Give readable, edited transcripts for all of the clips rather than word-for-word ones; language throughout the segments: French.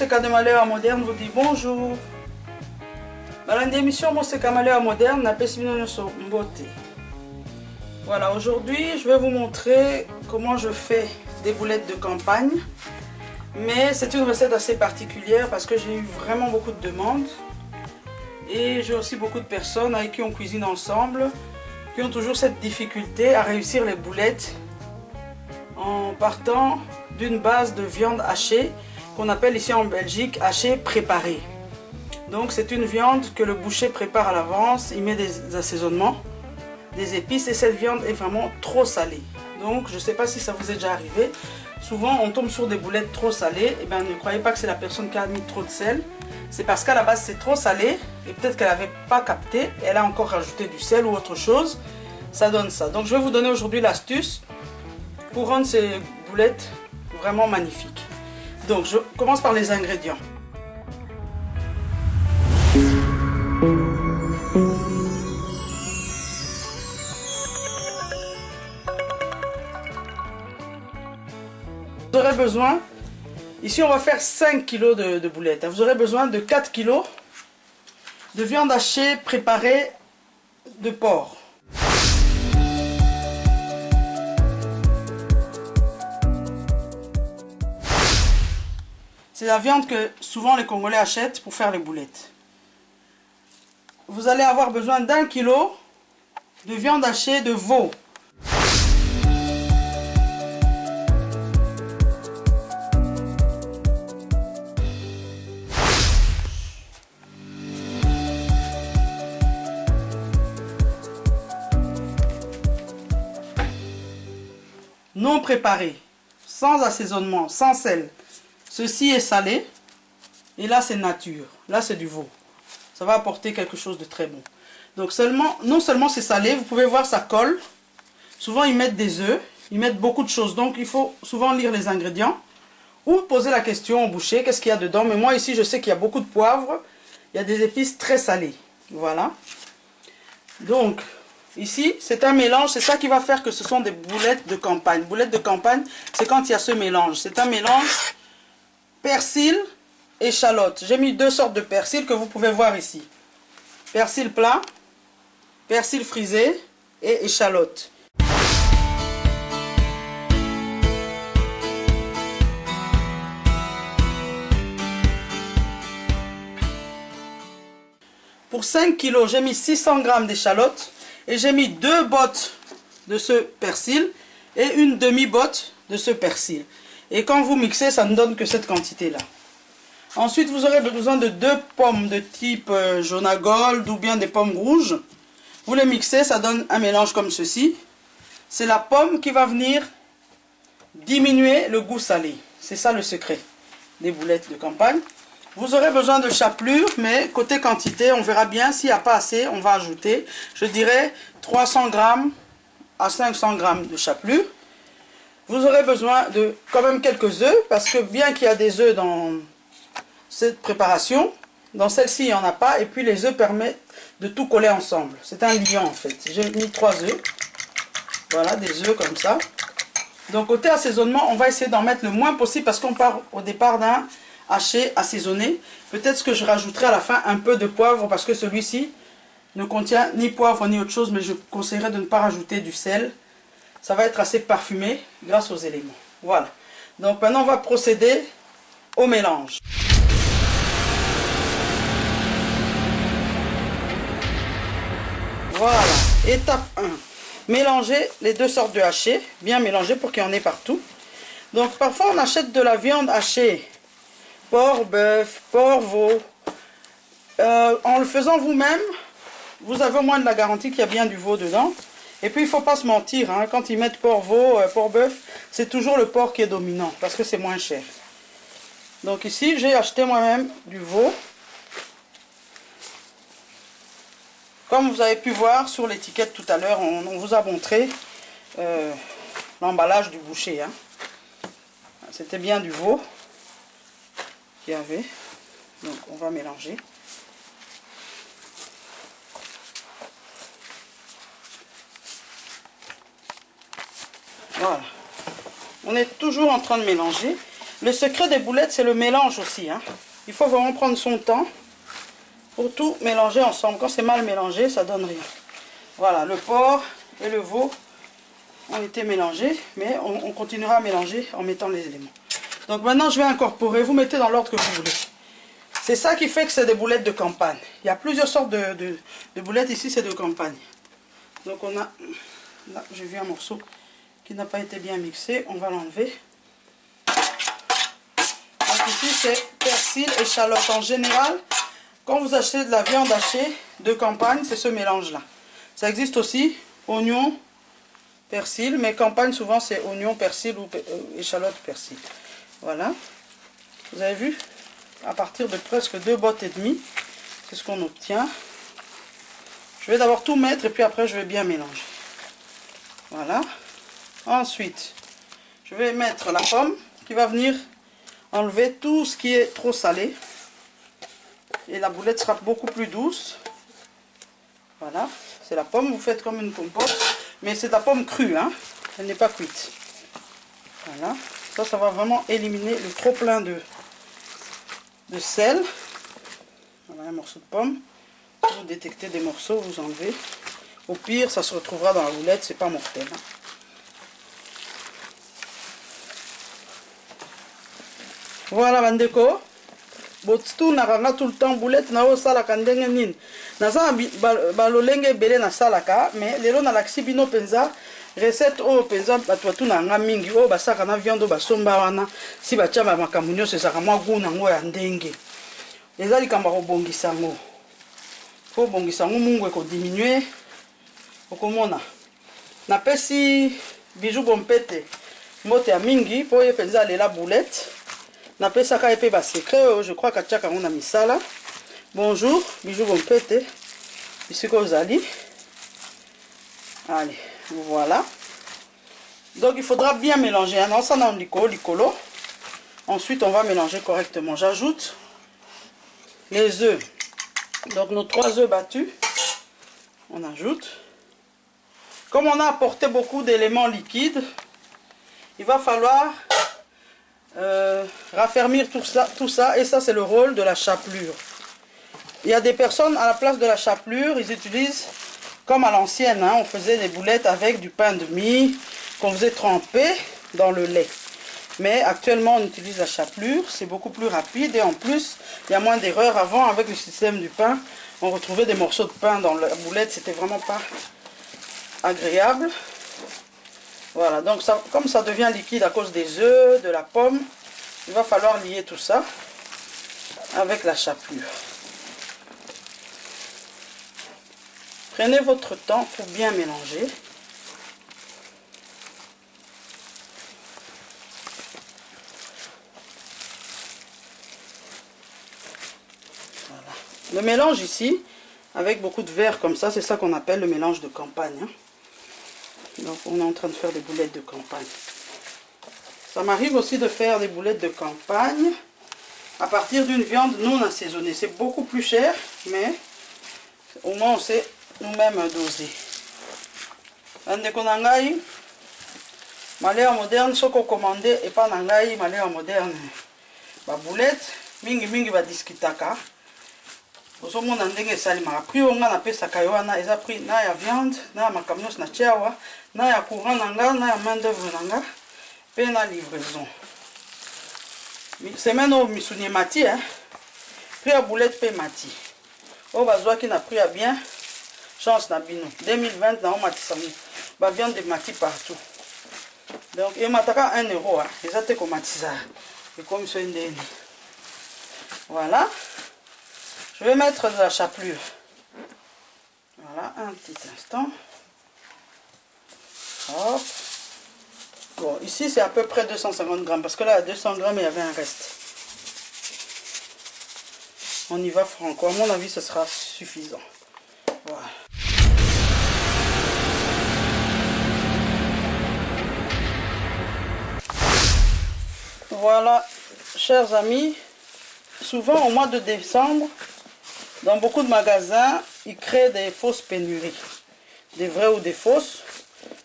Moseka de Malheur Moderne vous dit bonjour. Dans l'émission Moseka Malheur Moderne, n'a pas beauté. Voilà, aujourd'hui je vais vous montrer comment je fais des boulettes de campagne. Mais c'est une recette assez particulière parce que j'ai eu vraiment beaucoup de demandes. Et j'ai aussi beaucoup de personnes avec qui on cuisine ensemble qui ont toujours cette difficulté à réussir les boulettes en partant d'une base de viande hachée qu'on appelle ici en Belgique hachée préparée. Donc c'est une viande que le boucher prépare à l'avance, il met des assaisonnements, des épices et cette viande est vraiment trop salée. Donc je ne sais pas si ça vous est déjà arrivé, souvent on tombe sur des boulettes trop salées, et bien ne croyez pas que c'est la personne qui a mis trop de sel, c'est parce qu'à la base c'est trop salé et peut-être qu'elle n'avait pas capté, elle a encore rajouté du sel ou autre chose, ça donne ça. Donc je vais vous donner aujourd'hui l'astuce pour rendre ces boulettes vraiment magnifiques. Donc je commence par les ingrédients. Vous aurez besoin, ici on va faire 5 kg de boulettes, vous aurez besoin de 4 kg de viande hachée préparée de porc. C'est la viande que souvent les Congolais achètent pour faire les boulettes. Vous allez avoir besoin d'1 kg de viande hachée de veau. Non préparé, sans assaisonnement, sans sel. Ceci est salé et là c'est nature, là c'est du veau. Ça va apporter quelque chose de très bon. Donc non seulement c'est salé, vous pouvez voir ça colle. Souvent ils mettent des œufs, ils mettent beaucoup de choses. Donc il faut souvent lire les ingrédients ou poser la question au boucher, qu'est-ce qu'il y a dedans. Mais moi ici je sais qu'il y a beaucoup de poivre, il y a des épices très salées. Voilà. Donc ici c'est un mélange, c'est ça qui va faire que ce sont des boulettes de campagne. Boulettes de campagne, c'est quand il y a ce mélange. C'est un mélange persil, échalote. J'ai mis deux sortes de persil que vous pouvez voir ici. Persil plat, persil frisé et échalote. Pour 5 kg, j'ai mis 600 g d'échalote et j'ai mis 2 bottes de ce persil et une demi-botte de ce persil. Et quand vous mixez, ça ne donne que cette quantité-là. Ensuite, vous aurez besoin de 2 pommes de type jaune à gold ou bien des pommes rouges. Vous les mixez, ça donne un mélange comme ceci. C'est la pomme qui va venir diminuer le goût salé. C'est ça le secret des boulettes de campagne. Vous aurez besoin de chapelure, mais côté quantité, on verra bien. S'il n'y a pas assez, on va ajouter, je dirais, 300 g à 500 g de chapelure. Vous aurez besoin de quand même quelques œufs, parce que bien qu'il y a des œufs dans cette préparation, dans celle-ci il n'y en a pas, et puis les œufs permettent de tout coller ensemble. C'est un liant en fait. J'ai mis 3 œufs, voilà, des œufs comme ça. Donc côté assaisonnement, on va essayer d'en mettre le moins possible, parce qu'on part au départ d'un haché assaisonné. Peut-être que je rajouterai à la fin un peu de poivre, parce que celui-ci ne contient ni poivre ni autre chose, mais je conseillerais de ne pas rajouter du sel. Ça va être assez parfumé grâce aux éléments. Voilà. Donc maintenant on va procéder au mélange. Voilà. Étape 1. Mélanger les deux sortes de hachés. Bien mélanger pour qu'il y en ait partout. Donc parfois on achète de la viande hachée. Porc, bœuf, porc, veau. En le faisant vous-même, vous avez au moins de la garantie qu'il y a bien du veau dedans. Et puis il ne faut pas se mentir, hein, quand ils mettent porc, veau, porc, bœuf, c'est toujours le porc qui est dominant, parce que c'est moins cher. Donc ici, j'ai acheté moi-même du veau. Comme vous avez pu voir sur l'étiquette tout à l'heure, on vous a montré l'emballage du boucher. Hein. C'était bien du veau qu'il y avait. Donc on va mélanger. Voilà. On est toujours en train de mélanger. Le secret des boulettes, c'est le mélange aussi. Hein. Il faut vraiment prendre son temps pour tout mélanger ensemble. Quand c'est mal mélangé, ça donne rien. Voilà, le porc et le veau ont été mélangés, mais on continuera à mélanger en mettant les éléments. Donc maintenant, je vais incorporer. Vous mettez dans l'ordre que vous voulez. C'est ça qui fait que c'est des boulettes de campagne. Il y a plusieurs sortes de boulettes. Ici, c'est de campagne. Donc on a... Là, j'ai vu un morceau qui n'a pas été bien mixé. On va l'enlever. Donc ici, c'est persil, échalote. En général, quand vous achetez de la viande hachée de campagne, c'est ce mélange-là. Ça existe aussi, oignon, persil. Mais campagne, souvent, c'est oignon, persil ou échalote, persil. Voilà. Vous avez vu? À partir de presque 2 bottes et demie, c'est ce qu'on obtient. Je vais d'abord tout mettre et puis après je vais bien mélanger. Voilà. Ensuite, je vais mettre la pomme qui va venir enlever tout ce qui est trop salé. Et la boulette sera beaucoup plus douce. Voilà. C'est la pomme, vous faites comme une compote. Mais c'est la pomme crue, hein. Elle n'est pas cuite. Voilà. Ça va vraiment éliminer le trop plein de sel. Voilà un morceau de pomme. Vous détectez des morceaux, vous enlevez. Au pire, ça se retrouvera dans la boulette, c'est pas mortel. Hein. Voilà, bandeko. Botu nakanga tout le temps boulette na o salaka ndenge nini. Naza balolenge belé na salaka, mais lelo na laksi bino penza recette o penza batwatu na nga mingi o basaka na viande basomba wana si batia makambo nyonso ezaka mwa gu nango ya ndenge. Eza likambo kobongisa ngo. Po bongisa ngo mungu ekodiminuer. Okomona. Napesi bijou bompete mbote ya mingi po ye penza lela boulette. Napesaka epe ba secret, je crois katiaka ngo na misala. Bonjour, bijou bompete. Bisiko ozali. Allez, voilà. Donc il faudra bien mélanger. Hein. Ça dans licolo. Ensuite on va mélanger correctement. J'ajoute les œufs. Donc nos 3 œufs battus. On ajoute. Comme on a apporté beaucoup d'éléments liquides, il va falloir raffermir tout ça. Et ça c'est le rôle de la chapelure. Il y a des personnes à la place de la chapelure, ils utilisent comme à l'ancienne, hein, on faisait des boulettes avec du pain de mie qu'on faisait tremper dans le lait. Mais actuellement on utilise la chapelure, c'est beaucoup plus rapide et en plus il y a moins d'erreurs. Avant avec le système du pain, on retrouvait des morceaux de pain dans la boulette, c'était vraiment pas agréable. Voilà, donc ça, comme ça devient liquide à cause des œufs, de la pomme, il va falloir lier tout ça avec la chapelure. Prenez votre temps pour bien mélanger. Voilà. Le mélange ici, avec beaucoup de verre comme ça, c'est ça qu'on appelle le mélange de campagne. Hein. Donc on est en train de faire des boulettes de campagne. Ça m'arrive aussi de faire des boulettes de campagne à partir d'une viande non assaisonnée. C'est beaucoup plus cher, mais au moins on sait nous-mêmes doser. Andeko nangai, malheur moderne, ce qu'on commande et pas nangai, malheur moderne. Ba boulette, mingi ba discutaka. Oso mona ndenge salima. Prix onga na pesa kayoana, eza prix na ya viande, na ya makamnos na chiawa, na ya courant nanga, na ya main d'œuvre nanga, pe na livraison. Semaine au misuni mati, hein. Prix à boulette pe mati. O bazwa ki na prix à bien. Chance na bino 2020 na omatisa ba viande de mati partout. Donc et mataka 1 euro hein. Les até ko matisa. Et comme ça ndeni. Voilà. Je vais mettre de la chapelure. Voilà, un petit instant. Hop. Bon, ici c'est à peu près 250 grammes parce que là à 200 grammes il y avait un reste. On y va franco. À mon avis, ce sera suffisant. Voilà. Voilà, chers amis, souvent au mois de décembre, dans beaucoup de magasins, ils créent des fausses pénuries, des vraies ou des fausses.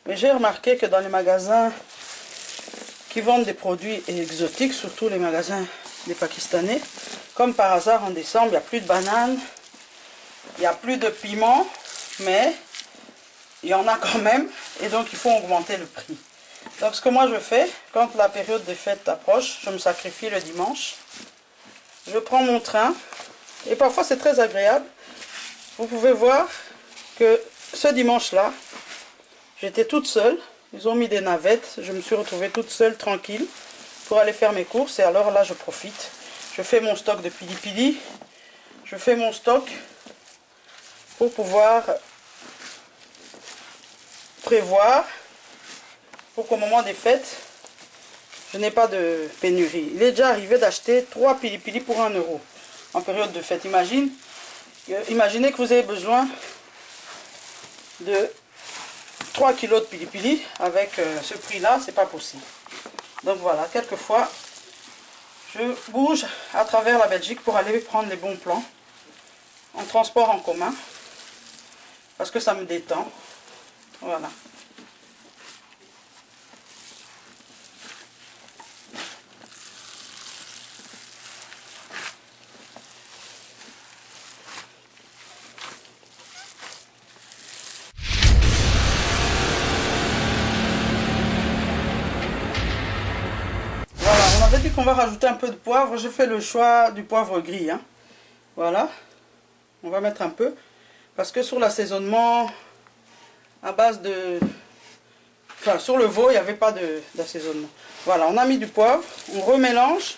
Mais j'ai remarqué que dans les magasins qui vendent des produits exotiques, surtout les magasins des Pakistanais. Comme par hasard, en décembre, il n'y a plus de bananes, il n'y a plus de piment, mais il y en a quand même, et donc il faut augmenter le prix. Donc ce que moi je fais, quand la période des fêtes approche, je me sacrifie le dimanche. Je prends mon train, et parfois c'est très agréable. Vous pouvez voir que ce dimanche-là, j'étais toute seule. Ils ont mis des navettes, je me suis retrouvée toute seule, tranquille, pour aller faire mes courses. Et alors là, je profite. Je fais mon stock de pili-pili. Je fais mon stock pour pouvoir prévoir, pour qu'au moment des fêtes, je n'ai pas de pénurie. Il est déjà arrivé d'acheter 3 pili-pili pour 1 € en période de fête. Imaginez que vous avez besoin de 3 kilos de pili-pili avec ce prix-là, c'est pas possible. Donc voilà, quelquefois, je bouge à travers la Belgique pour aller prendre les bons plans en transport en commun parce que ça me détend. Voilà. On avait dit qu'on va rajouter un peu de poivre. Je fais le choix du poivre gris. Hein. Voilà. On va mettre un peu. Parce que sur l'assaisonnement, à base de... Enfin, sur le veau, il n'y avait pas d'assaisonnement. Voilà, on a mis du poivre. On remélange.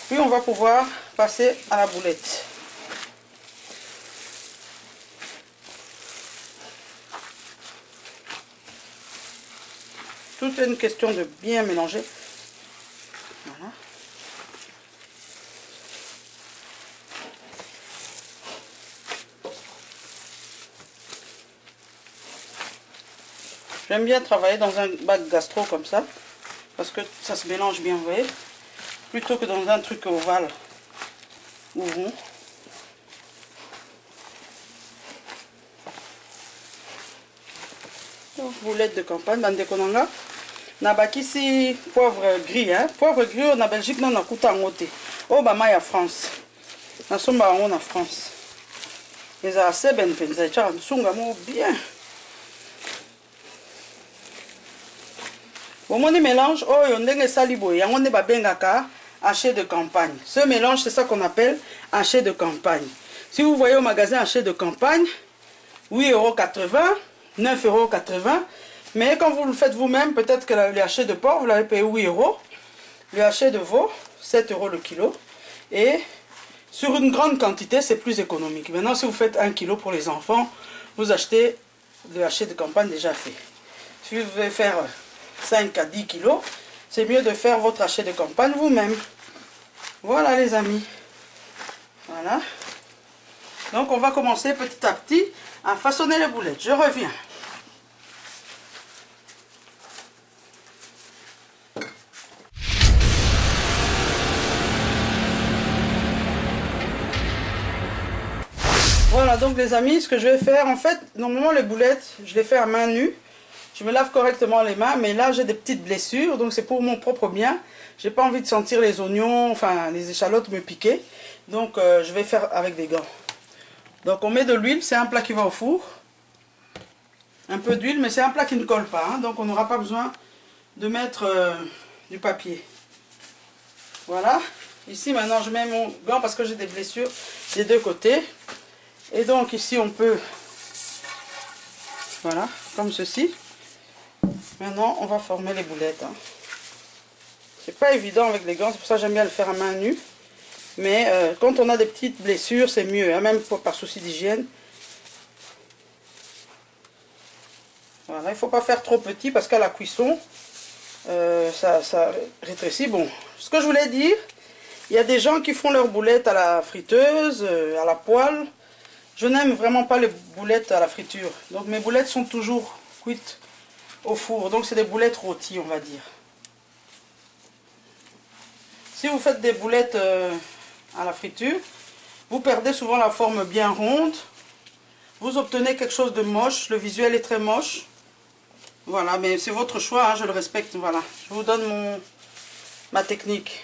Puis on va pouvoir passer à la boulette. Tout est une question de bien mélanger. Voilà. J'aime bien travailler dans un bac gastro comme ça, parce que ça se mélange bien, vous voyez, plutôt que dans un truc ovale ou rond. Donc, boulette de campagne, bande de konanga. Nabakisi poivre gris, hein. Poivre gris en Belgique, non, on a coûté en côté. Oh, bah, ma France. Nous sommes en France. Les assez ben pensa, bien. Au moment du mélange, oh, on a salibo, et on a bengaka haché de campagne. Ce mélange, c'est ça qu'on appelle haché de campagne. Si vous voyez au magasin haché de campagne, 8,80 €, 9,80 €. Mais quand vous le faites vous-même, peut-être que le haché de porc, vous l'avez payé 8 €. Le haché de veau, 7 € le kilo. Et sur une grande quantité, c'est plus économique. Maintenant, si vous faites 1 kilo pour les enfants, vous achetez le haché de campagne déjà fait. Si vous voulez faire 5 à 10 kilos, c'est mieux de faire votre haché de campagne vous-même. Voilà les amis. Voilà. Donc on va commencer petit à petit à façonner les boulettes. Je reviens. Voilà donc les amis, ce que je vais faire, en fait, normalement les boulettes, je les fais à main nue. Je me lave correctement les mains, mais là j'ai des petites blessures, donc c'est pour mon propre bien. J'ai pas envie de sentir les oignons, enfin les échalotes me piquer. Donc je vais faire avec des gants. Donc on met de l'huile, c'est un plat qui va au four. Un peu d'huile, mais c'est un plat qui ne colle pas, hein, donc on n'aura pas besoin de mettre du papier. Voilà. Ici maintenant je mets mon gant parce que j'ai des blessures des deux côtés. Et donc ici on peut, voilà, comme ceci. Maintenant on va former les boulettes. Hein. C'est pas évident avec les gants, c'est pour ça que j'aime bien le faire à main nue. Mais quand on a des petites blessures, c'est mieux, hein, même par souci d'hygiène. Voilà, il ne faut pas faire trop petit parce qu'à la cuisson, ça rétrécit. Bon, ce que je voulais dire, il y a des gens qui font leurs boulettes à la friteuse, à la poêle. Je n'aime vraiment pas les boulettes à la friture. Donc mes boulettes sont toujours cuites au four. Donc c'est des boulettes rôties, on va dire. Si vous faites des boulettes à la friture, vous perdez souvent la forme bien ronde. Vous obtenez quelque chose de moche. Le visuel est très moche. Voilà, mais c'est votre choix, hein, je le respecte. Voilà, je vous donne ma technique.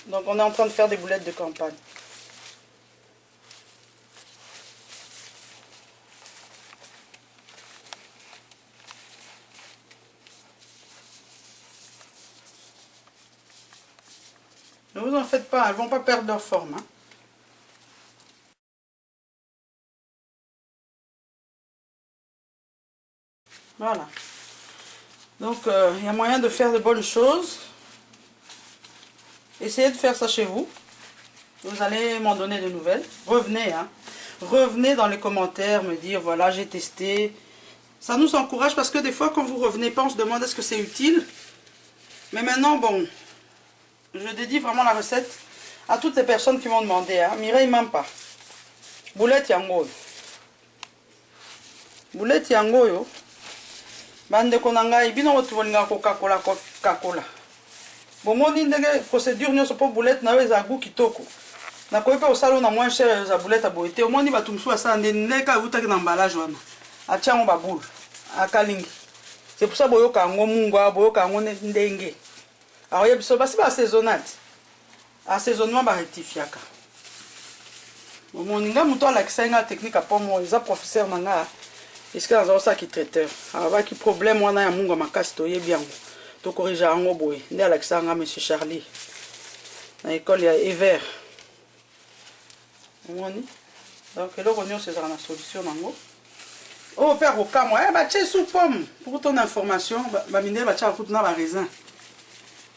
Donc on est en train de faire des boulettes de campagne. Ne vous en faites pas, elles ne vont pas perdre leur forme. Hein. Voilà. Donc, il y a moyen de faire de bonnes choses. Essayez de faire ça chez vous. Vous allez m'en donner de nouvelles. Revenez, hein. Revenez dans les commentaires, me dire, voilà, j'ai testé. Ça nous encourage parce que des fois, quand vous revenez pas, on se demande est-ce que c'est utile. Mais maintenant, bon, je dédie vraiment la recette à toutes les personnes qui m'ont demandé. Hein. Mireille Mampa. Boulette yango. Boulette yango yo. Bande konanga ibino otuvolinga Coca-Cola Coca-Cola. Bomoni ndenge procédure nyonso po boulette na eza goût kitoko. Na koyepe osalo na moins cher za boulette aboite. Omoni batumsu asa ndeka utaki na emballage wana. Atiango ba boule. Akalingi. C'est pour ça boyoka ngo mungwa boyoka ngo ndenge. Alors yebiso basi ba assaisonnade. Assaisonnement ba rectifiaka. Bomoni nga muto ala kisenga technique apomo eza professeur nanga. Est-ce que dans ça qui traiteur avec qui problème on a un mungo makasi to yebi yango to corriger yango boye nde alakisanga monsieur Charlie na école ya Ever omoni donc eloko nyonso ezala na solution nango oh père okamo ba tie sous pomme pour ton information ba mindele ba tia kutu na ba raisin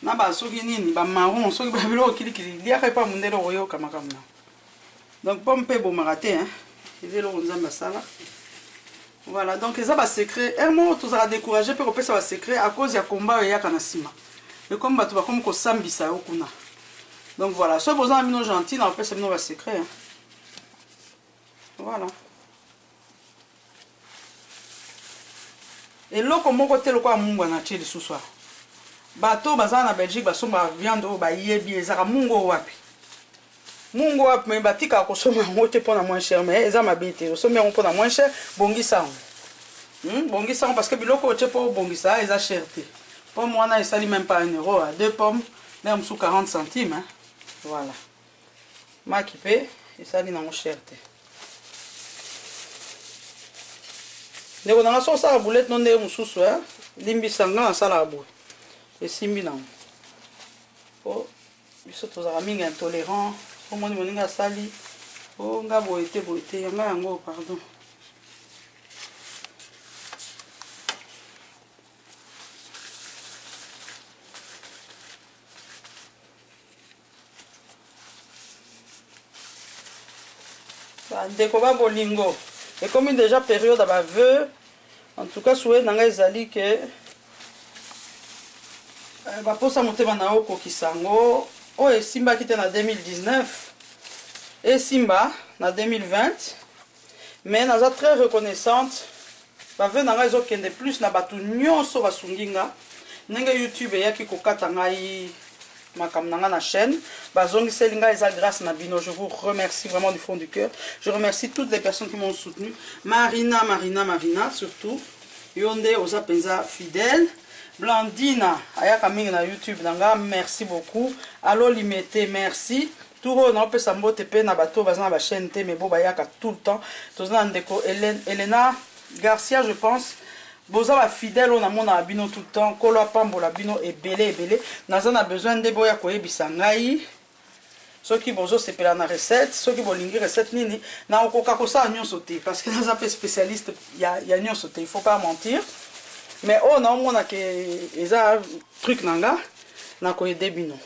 na ba soki nini ba marron soki ba biloko kilikili liaka pa mundele oyo kamakamna donc pomme pe bo maraté hein ezelo nzamba sala. Voilà, donc ça va secret. Un mot, tout ça va décourager, puis ça va secret à cause du combat et à Nasima. Le combat, tu vas comme que Sambi ça okuna. Donc voilà, soit vous avez mis gentil, on peut ça va secret. Hein. Voilà. Et là, comme on côté le quoi mungo na tcheli sous soir. Bateau bazan na Belgique, basomba viande ba yebi ezaka mungo wapi. Mungo wapi mais batika kosoma ngote pona moins cher mais eza mabete osomba ngo pona moins cher bongisa ngo bongisa ngo parce que biloko oche po bongisa eza cherté pomme wana esali même pas 1 euro à 2 pommes même sous 40 centimes hein. Voilà makipe esali nango cherté ndeko nanga so sala boulette non ndeko mususu hein limbisanga na sala boue esimbi nango po biso tozala mingi intolérant. Comment on a sali? Oh, on a boité, on a un go, pardon. Découvert bolingo. Et comme il déjà période à vœu, en tout cas, souhait dans les alliés que. Va pour ça monter maintenant au Kokisango. Oh, et Simba qui était en 2019 et Simba en 2020 mais nous sommes très reconnaissante va venir dans les autres qui plus na batu nyonso basunginga nenga YouTube ya ki kokata ngai makam nanga na chaîne bazongi selinga eza grâce na bino. Je vous remercie vraiment du fond du cœur. Je remercie toutes les personnes qui m'ont soutenu. Marina surtout yonde oza penza fidèle. Blandina ayaka mingi na YouTube nanga merci beaucoup. Allo limité merci. Touro na pe sambote pe na bato bazana ba chaîne te mais bo bayaka tout le temps. Tozana ndeko Elena Garcia je pense. Boza ba fidèle on a mona bino tout le temps. Kolo pambola bino ebele. Nazana besoin de boya koyebisa ngai. Soki bozo sepela na recette, soki bolingi recette nini na okoka kosa nyonso te parce que naza pe spécialiste ya nyonso te, il faut pas mentir. Mais oh non, on a que un truc nanga, na ko edebino.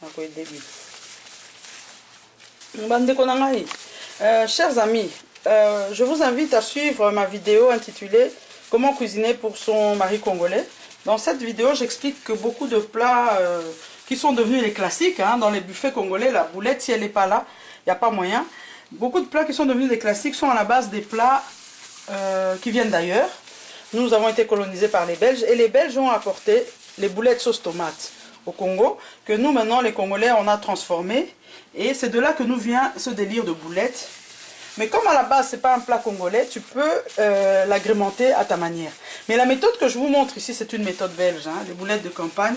Na ko edebino. Bande ko nanga hi. Chers amis, je vous invite à suivre ma vidéo intitulée Comment cuisiner pour son mari congolais. Dans cette vidéo, j'explique que beaucoup de plats qui sont devenus les classiques hein, dans les buffets congolais, la boulette si elle n'est pas là, il n'y a pas moyen. Beaucoup de plats qui sont devenus des classiques sont à la base des plats qui viennent d'ailleurs. Nous avons été colonisés par les Belges et les Belges ont apporté les boulettes sauce tomate au Congo que nous maintenant les Congolais on a transformé et c'est de là que nous vient ce délire de boulettes. Mais comme à la base, c'est pas un plat congolais, tu peux l'agrémenter à ta manière. Mais la méthode que je vous montre ici, c'est une méthode belge. Hein. Les boulettes de campagne,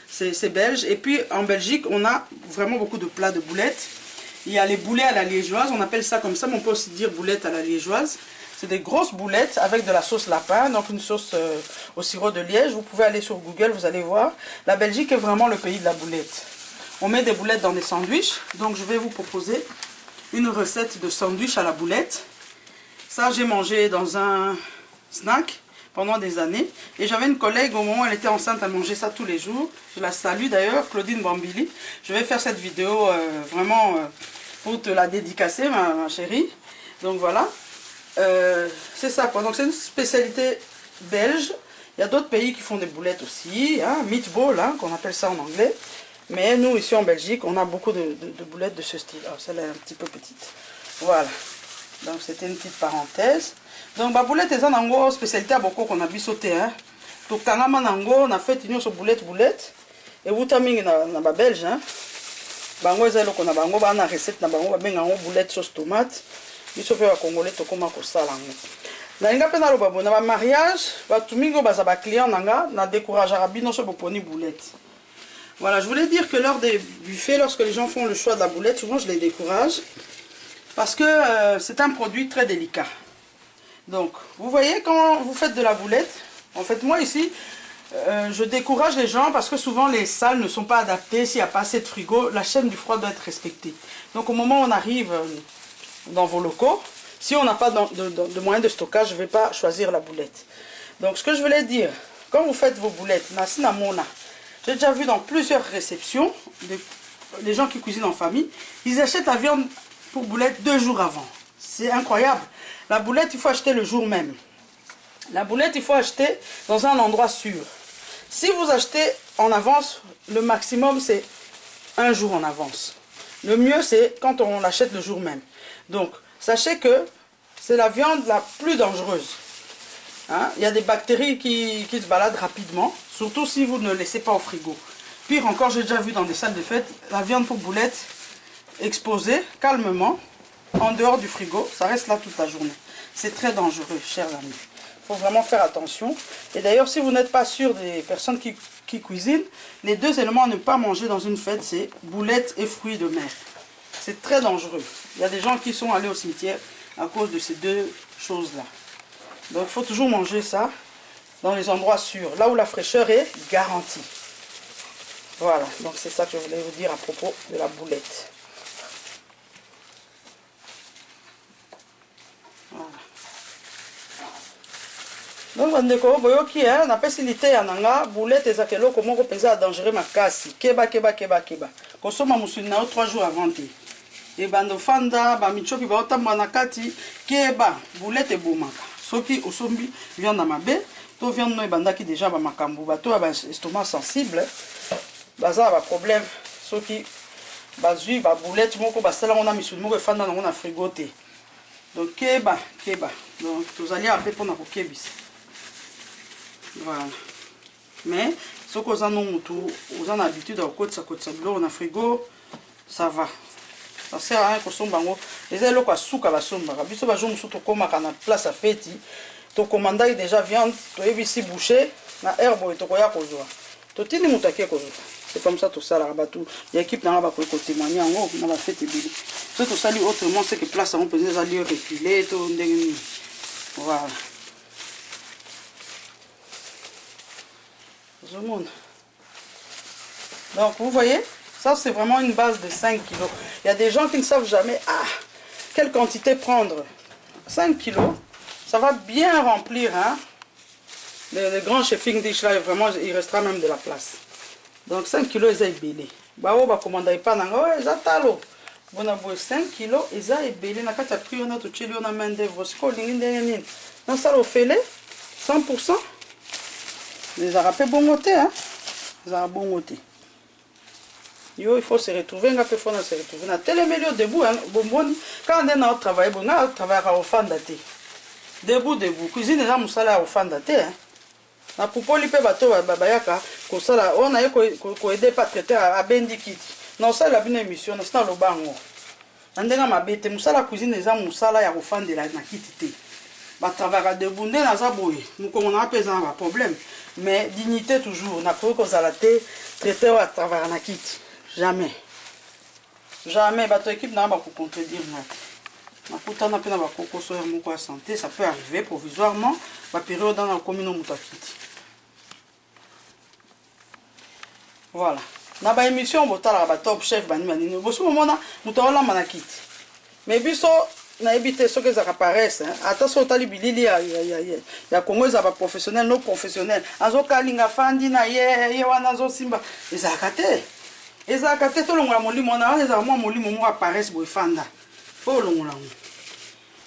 c'est belge. Et puis en Belgique, on a vraiment beaucoup de plats de boulettes. Il y a les boulets à la liégeoise, on appelle ça comme ça, mais on peut aussi dire boulettes à la liégeoise. C'est des grosses boulettes avec de la sauce lapin, donc une sauce au sirop de liège. Vous pouvez aller sur Google, vous allez voir. La Belgique est vraiment le pays de la boulette. On met des boulettes dans des sandwichs, donc je vais vous proposer une recette de sandwich à la boulette. Ça, j'ai mangé dans un snack pendant des années. Et j'avais une collègue, au moment où elle était enceinte, elle mangeait ça tous les jours. Je la salue d'ailleurs, Claudine Bambili. Je vais faire cette vidéo vraiment pour te la dédicacer, ma chérie. Donc voilà. C'est ça quoi, donc c'est une spécialité belge. Il y a d'autres pays qui font des boulettes aussi, hein, meatball hein, qu'on appelle ça en anglais. Mais nous ici en Belgique on a beaucoup de boulettes de ce style. Alors celle-là est un petit peu petite. Voilà, donc c'était une petite parenthèse. Donc ma boulette est en spécialité à beaucoup qu'on a sauté hein. Donc quand on a fait une boulette et vous taming na ba belge hein. Bango ezalo qu'on a bango ba na recette na bango ba benga boulette sauce tomate. Biso pe ba congolais to koma ko sala ngo. Na inga pe na loba bona ba mariage, ba tumingo ba za ba client nanga na décourageara bino so boponi boulette. Voilà, je voulais dire que lors des buffets, lorsque les gens font le choix de la boulette, souvent je les décourage parce que c'est un produit très délicat. Donc, vous voyez quand vous faites de la boulette, en fait moi ici je décourage les gens parce que souvent les salles ne sont pas adaptées, s'il n'y a pas assez de frigo, la chaîne du froid doit être respectée. Donc au moment où on arrive dans vos locaux, si on n'a pas de moyen de stockage, je ne vais pas choisir la boulette. Donc ce que je voulais dire, quand vous faites vos boulettes, j'ai déjà vu dans plusieurs réceptions, les gens qui cuisinent en famille, ils achètent la viande pour boulette 2 jours avant. C'est incroyable. La boulette, il faut acheter le jour même. La boulette, il faut acheter dans un endroit sûr. Si vous achetez en avance, le maximum c'est 1 jour en avance. Le mieux c'est quand on l'achète le jour même. Donc, sachez que c'est la viande la plus dangereuse. Hein? Il y a des bactéries qui se baladent rapidement, surtout si vous ne le laissez pas au frigo. Pire encore, j'ai déjà vu dans des salles de fête, la viande pour boulette exposée calmement en dehors du frigo, ça reste là toute la journée. C'est très dangereux, chers amis. Il faut vraiment faire attention. Et d'ailleurs, si vous n'êtes pas sûr des personnes qui cuisinent, les 2 éléments à ne pas manger dans une fête, c'est boulettes et fruits de mer. C'est très dangereux. Il y a des gens qui sont allés au cimetière à cause de ces 2 choses-là. Donc il faut toujours manger ça dans les endroits sûrs, là où la fraîcheur est garantie. Voilà, donc c'est ça que je voulais vous dire à propos de la boulette. Voilà. Donc bandeko boyoki on a facilité ya nanga boulette ezakelo comment ko pesa dangereux makasi keba kosoma musuni na 3 jours avant te. Et bando fanda ba michopi ba otamba na kati keba boulette ebomaka. Soki osombi viande mabe, to viande no ebandaki déjà ba makambu ba to ba estomac sensible, baza ba problème soki bazui ba boulette moko ba sala on a misuni moko efanda na frigo te. Donc keba. Donc tous allez appeler pour na kokebisa. Voilà. Mais ce que vous avez l'habitude de côté ça na frigo, ça va. Ça sert à rien que somba ngo. Les ailes quoi souka ba somba. Biso ba jomu surtout koma kana place à fête. To commandai déjà viande, to ebisi boucher na herbe to koya kozwa. To tini mutaki kozwa. C'est comme ça tout ça là batu. L'équipe na ba ko témoigner ngo na ba fête bili. So to sali autrement c'est que place on peut les allier refiler to ndenge. Voilà. Donc vous voyez, ça c'est vraiment une base de 5 kg. Il y a des gens qui ne savent jamais quelle quantité prendre. 5 kg, ça va bien remplir hein. Le grand chefing dish là, vraiment il restera même de la place. Donc 5 kg ils ont belé. Bao ba commandai pas nanga ouais zatalo. Bon abo 5 kg ils ont belé na kati ya prix on a tout cheli on a main d'œuvre scoling ndenge. Dans ça au fele 100%. Les arabes bongoté hein. Les arabes bongoté. Yo, il faut se retrouver, on peut se retrouver. Na télé milieu debout, hein, bonbon. Quand on est dans le travail, on a travaillé au fandate. Debout. Cuisine là, musala au fandate. Hein. Na poupoli pe bato babayaka, ko sala, on a ko aider pas traiter à bendi kit. Non ça la bonne émission, c'est dans le bango. Ndenga mabete musala cuisine eza musala ya kofandela na kiti te. Ba travailler debout nde naza boye. Mukongo na pesa na problème. Mais dignité toujours. Na ko kozala te traiter wa travailler na kiti. Jamais. Jamais bato équipe na ba ko contredire na. Na kutana pe na ba koko so ya moko ya santé, ça peut arriver provisoirement ba période dans la commune mutakiti. Voilà. Na ba émission botala ba top chef bani bani. Bosu momona mutaola manakiti. Mais biso na éviter ce que ça apparaisse. Attention tali bilili ya Congo za ba professionnel non professionnel. Azo kalinga fandi na ye wana zo simba. Ezakate. Ezakate to longola molimo na wana za mwa molimo mo apparaisse bo fanda. Fo longola.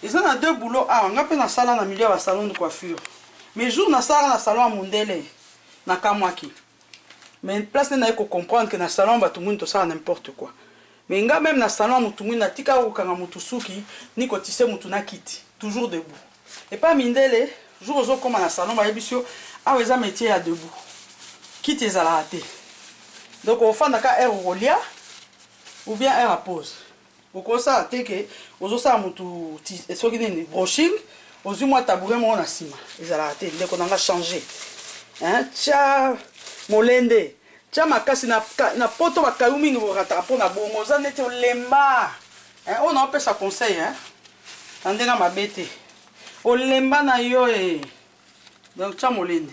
Ils ont deux boulots. Ah, on a pas na salon na milieu wa salon de coiffure. Mais jour na sala na salon à Mundele na Kamwaki. Mais place n'a que comprendre que na salon ba tout monde ça n'importe quoi. Mais nga même na salon mutu na tika ko kanga mutu suki ni ko tisse mutu na kiti toujours debout. Et pas Mindele jour ozo comme na salon ba yebisio ah weza métier à debout. Kiti ezala raté. Donc on fait naka air rolia ou bien air à pause. Au ça te que ozo sa mutu soki ni brushing ozu moi tabouret mo na sima. Ezala raté donc on a changé. Hein tia molende tia makasi na poto ba kayumi ngo rataka pona bongo za neti olemba. Hein on a fait ça conseil hein. Tandenga mabete. Olemba na yo e. Donc tia molende.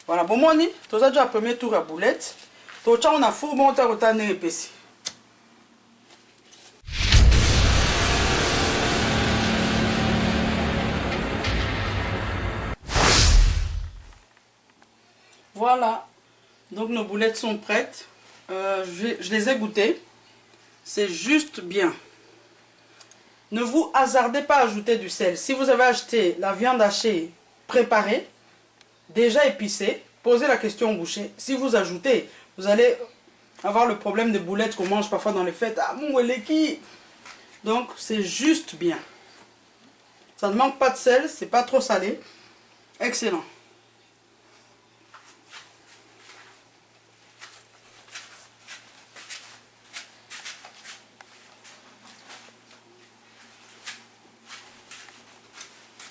Voilà bomoni toza déjà premier tour à boulette. To tia on a four bon ta kotane epesi. Voilà, donc nos boulettes sont prêtes. Je les ai goûtées. C'est juste bien. Ne vous hasardez pas à ajouter du sel. Si vous avez acheté la viande hachée préparée, déjà épicée, posez la question au boucher. Si vous ajoutez, vous allez avoir le problème des boulettes qu'on mange parfois dans les fêtes. Ah mon qui. Donc c'est juste bien. Ça ne manque pas de sel, c'est pas trop salé. Excellent.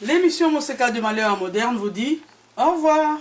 L'émission Moseka de Malheur Moderne vous dit au revoir.